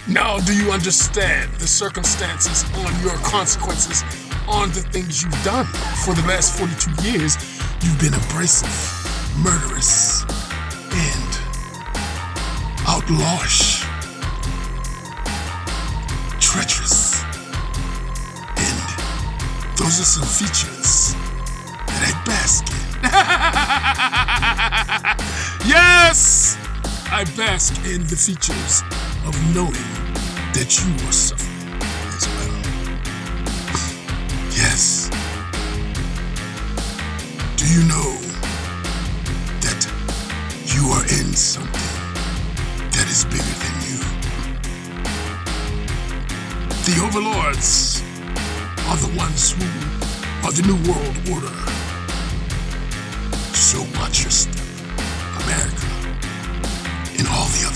Now do you understand the circumstances on your consequences on the things you've done? For the last 42 years, you've been abrasive, murderous, and outlawish, treacherous, and those are some features that I bask in. Yes! I bask in the features of knowing that you are suffering as well. Yes. Do you know that you are in something that is bigger than you? The Overlords are the ones who are the New World Order. So watch your step, America, and all the other